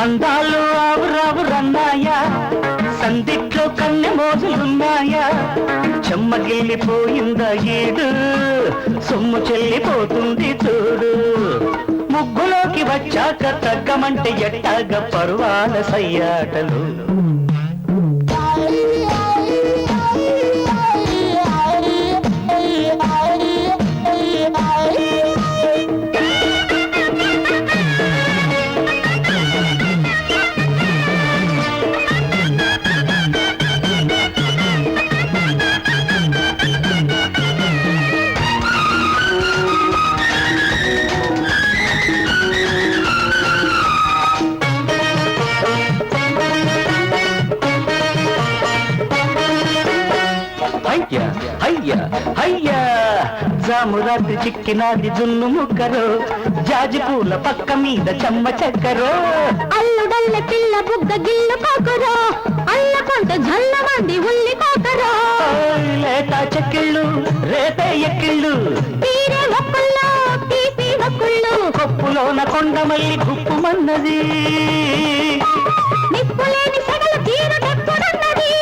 అందాలు ఆవురావురన్నాయా, సందిట్లో కన్నె మోజులున్నాయా, చెమ్మగిల్లిపోయిందా ఈడు, సొమ్ము చెల్లిపోతుంది చూడు. ముగ్గులోకి వచ్చాక తగ్గమంటే ఎట్టాగ పరువాల సయ్యాటలు. హయ్యా హయ్యా జామురాత్రి చిక్కినాది జున్ను ముక్కరో, జాజి పూల పక్క మీద చెమ్మ చెక్కరో, అల్లుడల్ల పిల్ల బుగ్గ గిల్లు కాకరో, అల్లకొంట జల్ల మంది ఉల్లి కాకరో, లేతా చెక్కిళ్ళు రేతే ఎక్కిళ్ళు, తీరే ఒక్కల్లో తీపి ఒక్కళ్ళు, కొప్పులోన కొండ మల్లి గుప్పుమన్నది, నిప్పులేని సగల తీరటెప్పుడన్నది.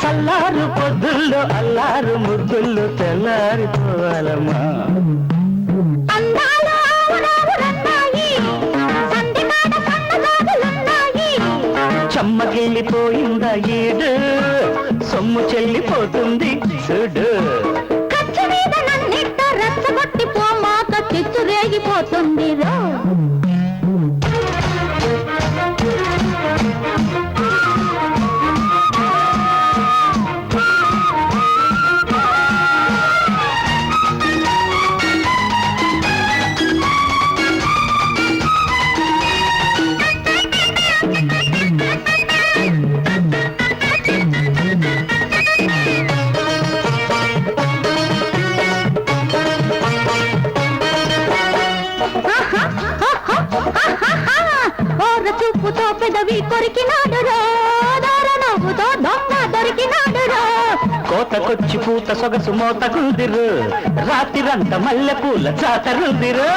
చల్లారు పొద్దుల్లో అల్లారు ముద్దుల్లో తెల్లారిపోవాలమ్మా. అందాలు ఆవురావురన్నాయి, సంధికాడ సన్నజాజులున్నాయి, చెమ్మగిల్లిపోయిందా ఈడు, సొమ్ము చెల్లిపోతుంది చూడు. కచ్చి మీద నన్నిట్ట రెచ్చగొట్టి పోమాక చిచ్చు రేగిపోతుంది రో. చూపుతో పెదవి కొరికినాడు రో, దార నవ్వుతో దొంగ దొరికినాడు రో, కోతకొచ్చి పూత సొగసు మోతకుందిరు, రాత్రిరంత మల్లె పూల జాతరుందిరు,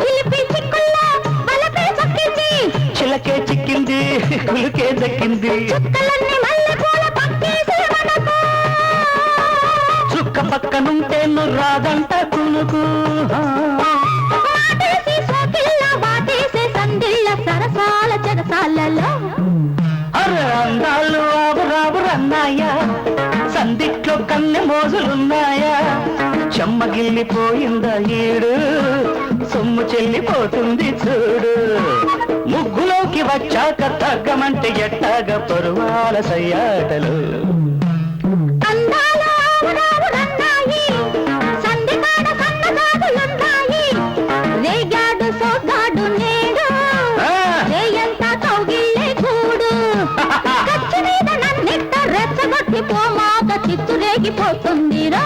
చిలిపి చిక్కుల్లో బలపే సక్కింది, చిలకే చిక్కింది కులుకే దక్కింది, చుక్కలన్నీ మల్లె పూల పక్కేసి మనకు, చుక్క పక్కనుంటే నువ్వు రాదంట కునుకు. వాటేసి సోకిళ్ళ వాటేసే సందిళ్ళ సరసాల చెరసాలలో. అరే అందాలు ఆవురావురన్నాయా, సందిట్లో కన్నె మోజులున్నాయా, చెమ్మగిల్లిపోయిందా ఈడు, సొమ్ము చెల్లిపోతుంది చూడు. ముగ్గులోకి వచ్చాక తగ్గమంటే ఎట్టాగ పరువాల సయ్యాటలు. అందాలు ఆవురావురన్నాయి, సంధికాడ సన్నజాజులున్నాయి, రేగాడు సోగాడు నేడు, రేయంతా కౌగిళ్ళే కూడు. కచ్చి మీద నన్నిట్ట రెచ్చగొట్టి పోమాక చిత్తు రేగిపోతుంది రా.